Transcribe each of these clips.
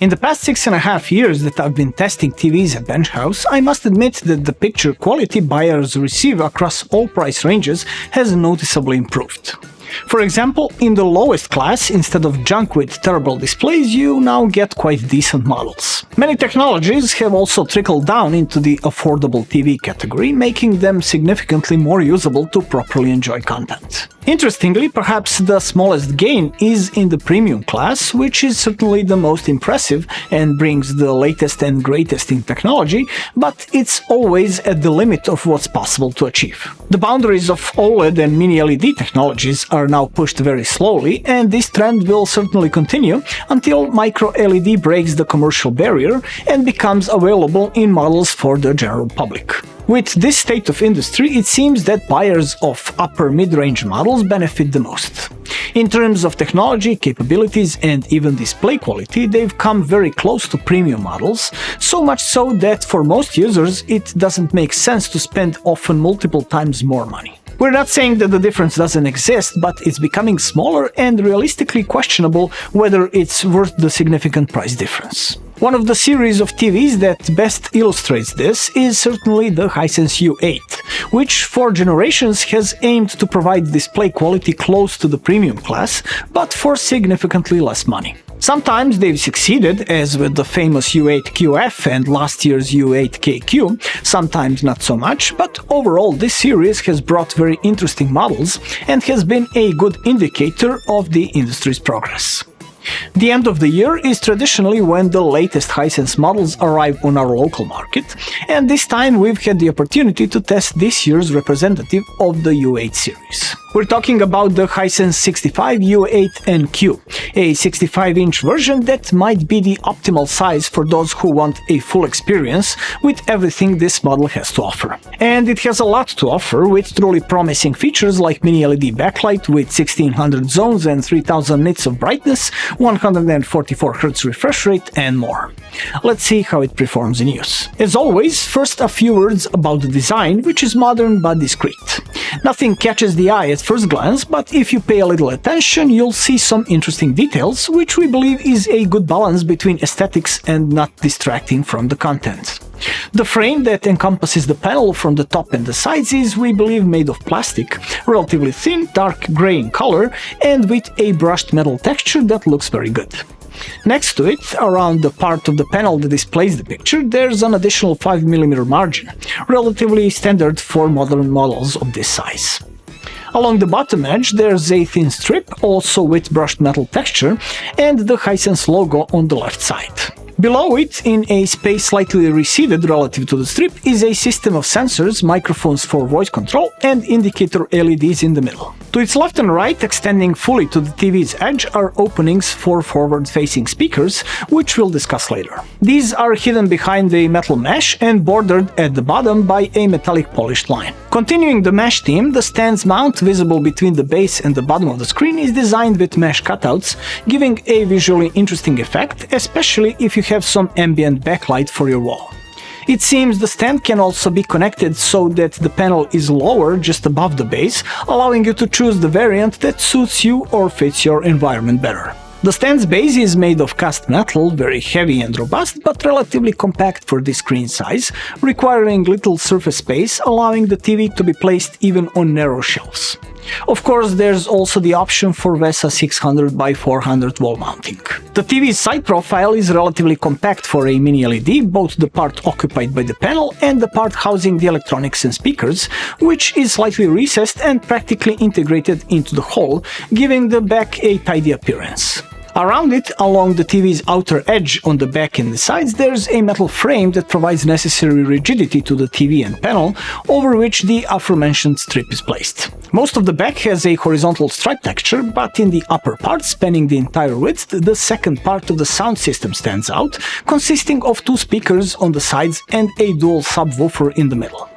In the past 6.5 years that I've been testing TVs at Bench House, I must admit that the picture quality buyers receive across all price ranges has noticeably improved. For example, in the lowest class, instead of junk with terrible displays, you now get quite decent models. Many technologies have also trickled down into the affordable TV category, making them significantly more usable to properly enjoy content. Interestingly, perhaps the smallest gain is in the premium class, which is certainly the most impressive and brings the latest and greatest in technology, but it's always at the limit of what's possible to achieve. The boundaries of OLED and mini-LED technologies are now pushed very slowly, and this trend will certainly continue until micro-LED breaks the commercial barrier and becomes available in models for the general public. With this state of industry, it seems that buyers of upper mid-range models benefit the most. In terms of technology, capabilities, and even display quality, they've come very close to premium models, so much so that for most users it doesn't make sense to spend often multiple times more money. We're not saying that the difference doesn't exist, but it's becoming smaller and realistically questionable whether it's worth the significant price difference. One of the series of TVs that best illustrates this is certainly the Hisense U8, which for generations has aimed to provide display quality close to the premium class, but for significantly less money. Sometimes they've succeeded, as with the famous U8QF and last year's U8KQ, sometimes not so much, but overall this series has brought very interesting models and has been a good indicator of the industry's progress. The end of the year is traditionally when the latest Hisense models arrive on our local market, and this time we've had the opportunity to test this year's representative of the U8 series. We're talking about the Hisense U8NQ, a 65-inch version that might be the optimal size for those who want a full experience with everything this model has to offer. And it has a lot to offer, with truly promising features like mini-LED backlight with 1600 zones and 3000 nits of brightness, 144Hz refresh rate, and more. Let's see how it performs in use. As always, first a few words about the design, which is modern but discreet. Nothing catches the eye at first glance, but if you pay a little attention, you'll see some interesting details, which we believe is a good balance between aesthetics and not distracting from the content. The frame that encompasses the panel from the top and the sides is, we believe, made of plastic, relatively thin, dark grey in color, and with a brushed metal texture that looks very good. Next to it, around the part of the panel that displays the picture, there's an additional 5mm margin, relatively standard for modern models of this size. Along the bottom edge there's a thin strip, also with brushed metal texture, and the Hisense logo on the left side. Below it, in a space slightly receded relative to the strip, is a system of sensors, microphones for voice control, and indicator LEDs in the middle. To its left and right, extending fully to the TV's edge, are openings for forward-facing speakers, which we'll discuss later. These are hidden behind a metal mesh and bordered at the bottom by a metallic polished line. Continuing the mesh theme, the stands mount visible between the base and the bottom of the screen is designed with mesh cutouts, giving a visually interesting effect, especially if you have some ambient backlight for your wall. It seems the stand can also be connected so that the panel is lower just above the base, allowing you to choose the variant that suits you or fits your environment better. The stand's base is made of cast metal, very heavy and robust, but relatively compact for this screen size, requiring little surface space, allowing the TV to be placed even on narrow shelves. Of course, there's also the option for VESA 600x400 wall mounting. The TV's side profile is relatively compact for a mini-LED, both the part occupied by the panel and the part housing the electronics and speakers, which is slightly recessed and practically integrated into the whole, giving the back a tidy appearance. Around it, along the TV's outer edge on the back and the sides, there's a metal frame that provides necessary rigidity to the TV and panel, over which the aforementioned strip is placed. Most of the back has a horizontal stripe texture, but in the upper part, spanning the entire width, the second part of the sound system stands out, consisting of two speakers on the sides and a dual subwoofer in the middle.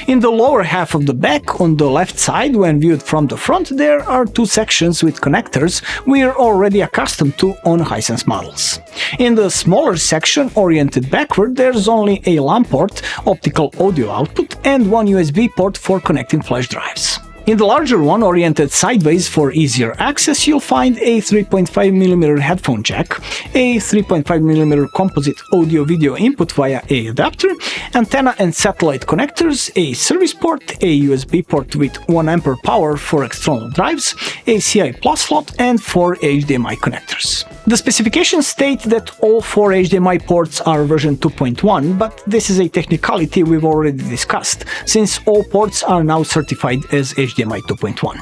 In the lower half of the back, on the left side, when viewed from the front, there are two sections with connectors we're already accustomed to on Hisense models. In the smaller section, oriented backward, there's only a LAN port, optical audio output, and one USB port for connecting flash drives. In the larger one, oriented sideways for easier access, you'll find a 3.5mm headphone jack, a 3.5mm composite audio-video input via a adapter, antenna and satellite connectors, a service port, a USB port with 1A power for external drives, a CI Plus slot, and 4 HDMI connectors. The specifications state that all 4 HDMI ports are version 2.1, but this is a technicality we've already discussed, since all ports are now certified as HDMI 2.1.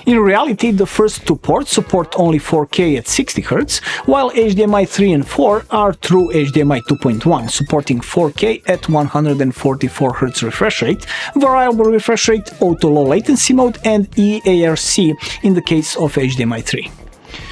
In reality, the first two ports support only 4K at 60Hz, while HDMI 3 and 4 are true HDMI 2.1, supporting 4K at 144Hz refresh rate, variable refresh rate, auto low latency mode, and eARC in the case of HDMI 3.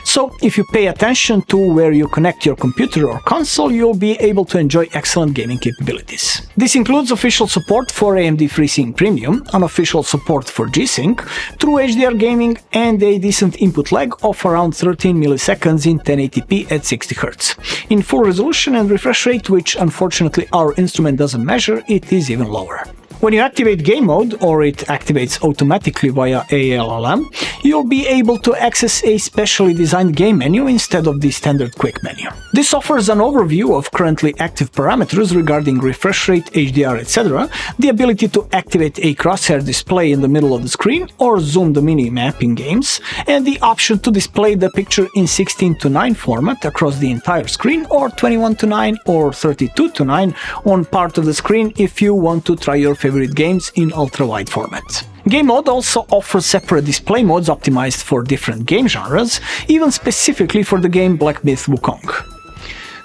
So, if you pay attention to where you connect your computer or console, you'll be able to enjoy excellent gaming capabilities. This includes official support for AMD FreeSync Premium, unofficial support for G-Sync, true HDR gaming, and a decent input lag of around 13 milliseconds in 1080p at 60Hz. In full resolution and refresh rate, which unfortunately our instrument doesn't measure, it is even lower. When you activate game mode, or it activates automatically via ALLM, you'll be able to access a specially designed game menu instead of the standard quick menu. This offers an overview of currently active parameters regarding refresh rate, HDR, etc., the ability to activate a crosshair display in the middle of the screen or zoom the mini-map in games, and the option to display the picture in 16:9 format across the entire screen, or 21:9 or 32:9 on part of the screen if you want to try your favorite games in ultra-wide format. Game mode also offers separate display modes optimized for different game genres, even specifically for the game Black Myth Wukong.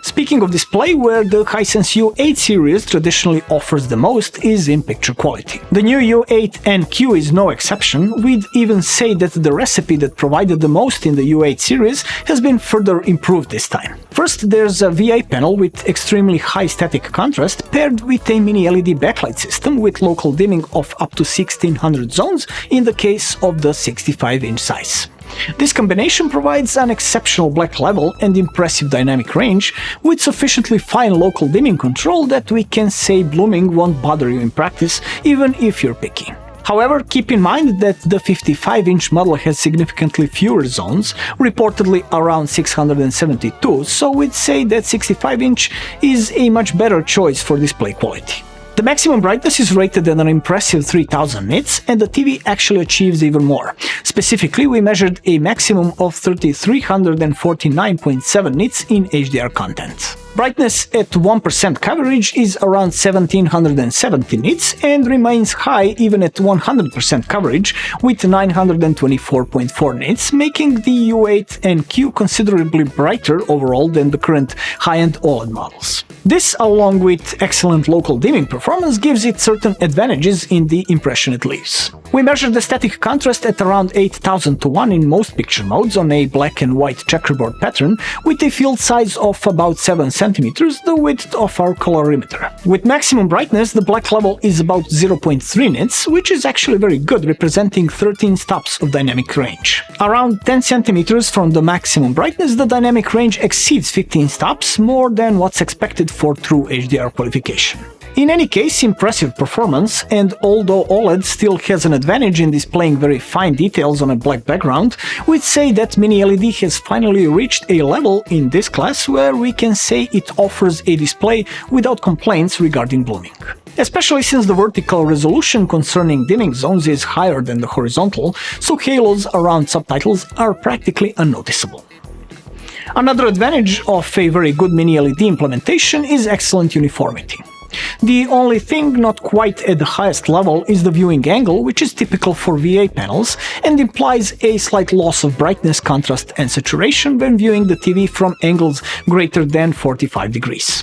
Speaking of display, where the Hisense U8 series traditionally offers the most is in picture quality. The new U8NQ is no exception. We'd even say that the recipe that provided the most in the U8 series has been further improved this time. First, there's a VA panel with extremely high static contrast paired with a mini LED backlight system with local dimming of up to 1600 zones in the case of the 65-inch size. This combination provides an exceptional black level and impressive dynamic range, with sufficiently fine local dimming control that we can say blooming won't bother you in practice, even if you're picky. However, keep in mind that the 55-inch model has significantly fewer zones, reportedly around 672, so we'd say that 65-inch is a much better choice for display quality. The maximum brightness is rated at an impressive 3000 nits, and the TV actually achieves even more. Specifically, we measured a maximum of 3349.7 nits in HDR content. Brightness at 1% coverage is around 1770 nits and remains high even at 100% coverage with 924.4 nits, making the U8NQ considerably brighter overall than the current high-end OLED models. This, along with excellent local dimming performance, gives it certain advantages in the impression it leaves. We measured the static contrast at around 8000 to 1 in most picture modes on a black and white checkerboard pattern with a field size of about 7 cm, the width of our colorimeter. With maximum brightness, the black level is about 0.3 nits, which is actually very good, representing 13 stops of dynamic range. Around 10 cm from the maximum brightness, the dynamic range exceeds 15 stops, more than what's expected for true HDR qualification. In any case, impressive performance, and although OLED still has an advantage in displaying very fine details on a black background, we'd say that Mini LED has finally reached a level in this class where we can say it offers a display without complaints regarding blooming. Especially since the vertical resolution concerning dimming zones is higher than the horizontal, so halos around subtitles are practically unnoticeable. Another advantage of a very good Mini LED implementation is excellent uniformity. The only thing not quite at the highest level is the viewing angle, which is typical for VA panels and implies a slight loss of brightness, contrast and saturation when viewing the TV from angles greater than 45 degrees.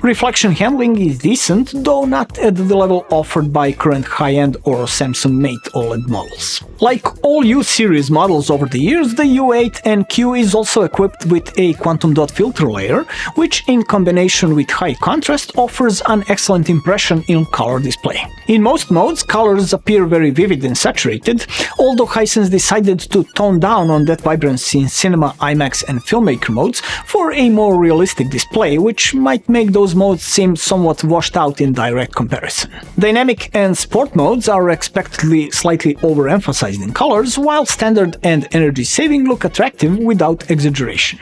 Reflection handling is decent, though not at the level offered by current high-end or Samsung Mate OLED models. Like all U-series models over the years, the U8NQ is also equipped with a quantum dot filter layer, which in combination with high contrast offers an excellent impression in color display. In most modes, colors appear very vivid and saturated, although Hisense decided to tone down on that vibrancy in cinema, IMAX and filmmaker modes for a more realistic display, which might make those modes seem somewhat washed out in direct comparison. Dynamic and sport modes are expectedly slightly overemphasized in colors, while standard and energy saving look attractive without exaggeration.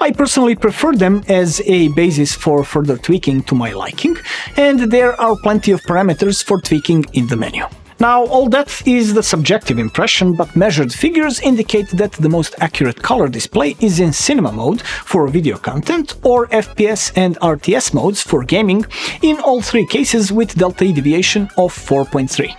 I personally prefer them as a basis for further tweaking to my liking, and there are plenty of parameters for tweaking in the menu. Now, all that is the subjective impression, but measured figures indicate that the most accurate color display is in cinema mode for video content or FPS and RTS modes for gaming, in all three cases with delta E deviation of 4.3.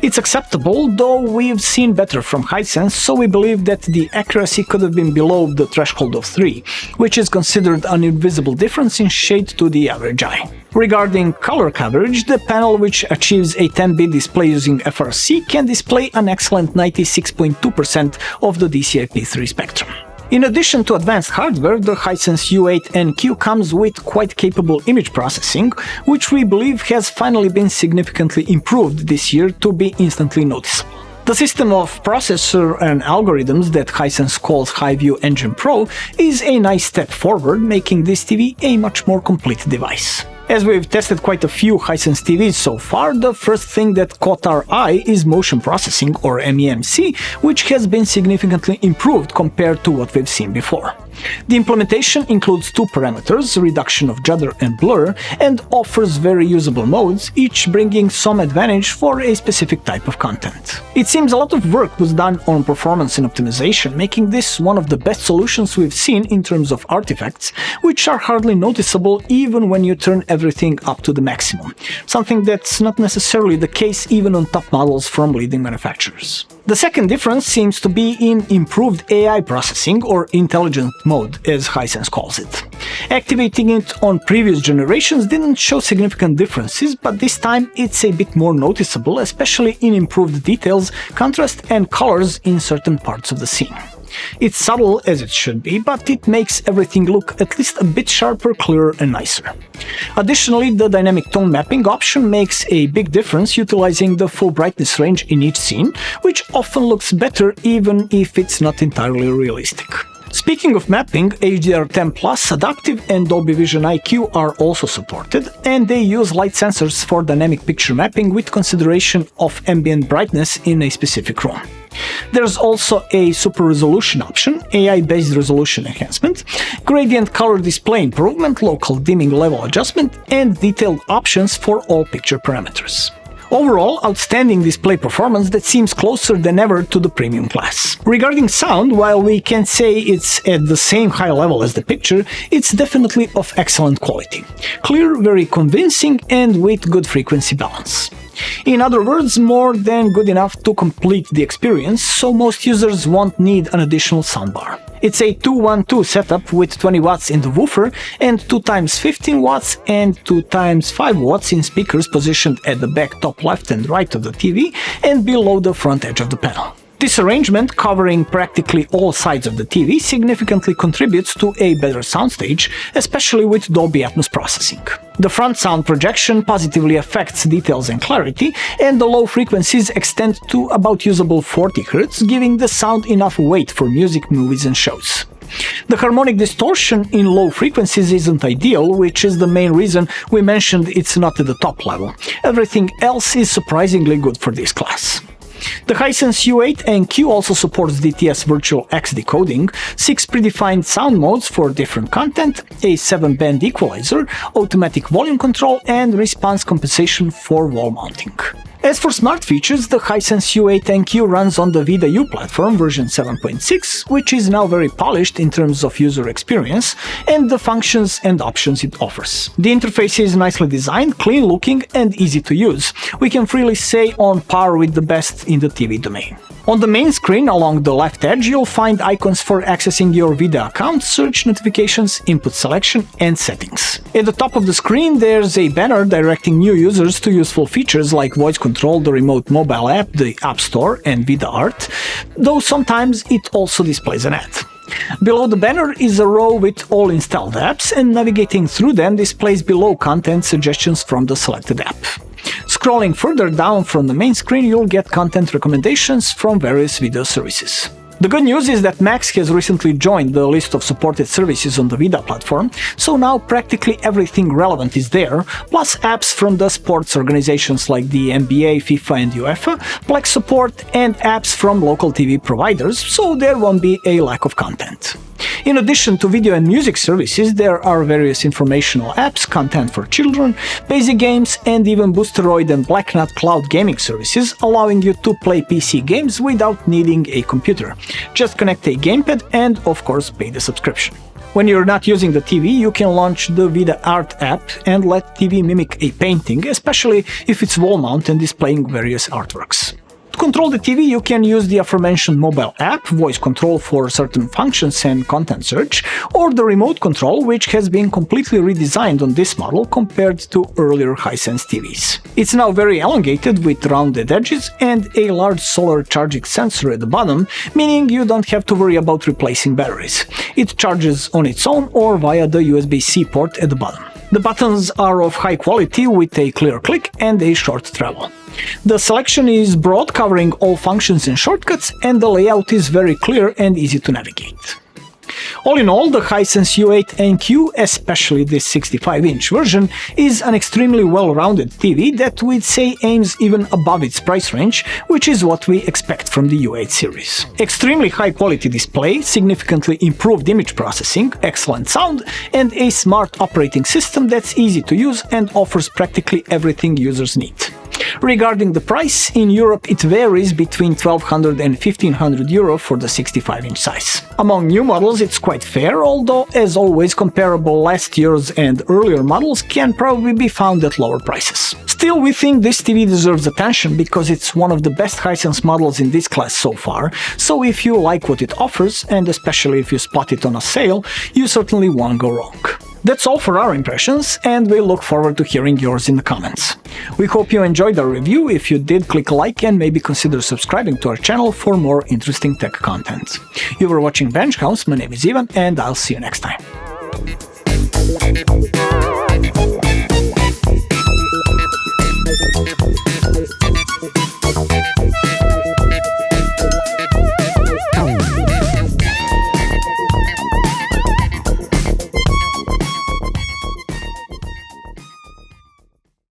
It's acceptable, though we've seen better from Hisense, so we believe that the accuracy could have been below the threshold of 3, which is considered an invisible difference in shade to the average eye. Regarding color coverage, the panel, which achieves a 10-bit display using FRC, can display an excellent 96.2% of the DCI-P3 spectrum. In addition to advanced hardware, the Hisense U8NQ comes with quite capable image processing, which we believe has finally been significantly improved this year to be instantly noticeable. The system of processor and algorithms that Hisense calls HiView Engine Pro is a nice step forward, making this TV a much more complete device. As we've tested quite a few Hisense TVs so far, the first thing that caught our eye is motion processing, or MEMC, which has been significantly improved compared to what we've seen before. The implementation includes two parameters, reduction of judder and blur, and offers very usable modes, each bringing some advantage for a specific type of content. It seems a lot of work was done on performance and optimization, making this one of the best solutions we've seen in terms of artifacts, which are hardly noticeable even when you turn everything up to the maximum, something that's not necessarily the case even on top models from leading manufacturers. The second difference seems to be in improved AI processing, or intelligent mode, as Hisense calls it. Activating it on previous generations didn't show significant differences, but this time it's a bit more noticeable, especially in improved details, contrast and colors in certain parts of the scene. It's subtle as it should be, but it makes everything look at least a bit sharper, clearer and nicer. Additionally, the dynamic tone mapping option makes a big difference utilizing the full brightness range in each scene, which often looks better even if it's not entirely realistic. Speaking of mapping, HDR10+, Adaptive and Dolby Vision IQ are also supported, and they use light sensors for dynamic picture mapping with consideration of ambient brightness in a specific room. There's also a super resolution option, AI-based resolution enhancement, gradient color display improvement, local dimming level adjustment, and detailed options for all picture parameters. Overall, outstanding display performance that seems closer than ever to the premium class. Regarding sound, while we can't say it's at the same high level as the picture, it's definitely of excellent quality. Clear, very convincing, and with good frequency balance. In other words, more than good enough to complete the experience, so most users won't need an additional soundbar. It's a 2-1-2 setup with 20 watts in the woofer and 2x15 watts and 2x5 watts in speakers positioned at the back top left and right of the TV and below the front edge of the panel. This arrangement, covering practically all sides of the TV, significantly contributes to a better soundstage, especially with Dolby Atmos processing. The front sound projection positively affects details and clarity, and the low frequencies extend to about usable 40 Hz, giving the sound enough weight for music, movies and shows. The harmonic distortion in low frequencies isn't ideal, which is the main reason we mentioned it's not at the top level. Everything else is surprisingly good for this class. The Hisense U8NQ also supports DTS Virtual X decoding, 6 predefined sound modes for different content, a 7-band equalizer, automatic volume control, and response compensation for wall mounting. As for smart features, the Hisense U8NQ runs on the VIDA U platform version 7.6, which is now very polished in terms of user experience and the functions and options it offers. The interface is nicely designed, clean looking, and easy to use. We can freely say on par with the best in the TV domain. On the main screen along the left edge, you'll find icons for accessing your VIDA account, search notifications, input selection, and settings. At the top of the screen, there's a banner directing new users to useful features like voice control control, the remote mobile app, the App Store, and Vida Art, though sometimes it also displays an ad. Below the banner is a row with all installed apps, and navigating through them displays below content suggestions from the selected app. Scrolling further down from the main screen, you'll get content recommendations from various video services. The good news is that Max has recently joined the list of supported services on the Vida platform, so now practically everything relevant is there, plus apps from the sports organizations like the NBA, FIFA and UEFA, Plex support, and apps from local TV providers, so there won't be a lack of content. In addition to video and music services, there are various informational apps, content for children, basic games, and even Boosteroid and Blacknut cloud gaming services, allowing you to play PC games without needing a computer. Just connect a gamepad and, of course, pay the subscription. When you're not using the TV, you can launch the Vida Art app and let TV mimic a painting, especially if it's wall mount and displaying various artworks. To control the TV, you can use the aforementioned mobile app, voice control for certain functions and content search, or the remote control, which has been completely redesigned on this model compared to earlier Hisense TVs. It's now very elongated with rounded edges and a large solar charging sensor at the bottom, meaning you don't have to worry about replacing batteries. It charges on its own or via the USB-C port at the bottom. The buttons are of high quality with a clear click and a short travel. The selection is broad, covering all functions and shortcuts, and the layout is very clear and easy to navigate. All in all, the Hisense U8NQ, especially this 65-inch version, is an extremely well-rounded TV that we'd say aims even above its price range, which is what we expect from the U8 series. Extremely high-quality display, significantly improved image processing, excellent sound, and a smart operating system that's easy to use and offers practically everything users need. Regarding the price, in Europe it varies between 1200 and 1500 euro for the 65-inch size. Among new models it's quite fair, although as always comparable last year's and earlier models can probably be found at lower prices. Still, we think this TV deserves attention because it's one of the best Hisense models in this class so far, so if you like what it offers, and especially if you spot it on a sale, you certainly won't go wrong. That's all for our impressions, and we look forward to hearing yours in the comments. We hope you enjoyed our review. If you did, click like and maybe consider subscribing to our channel for more interesting tech content. You were watching Bench House, my name is Ivan, and I'll see you next time.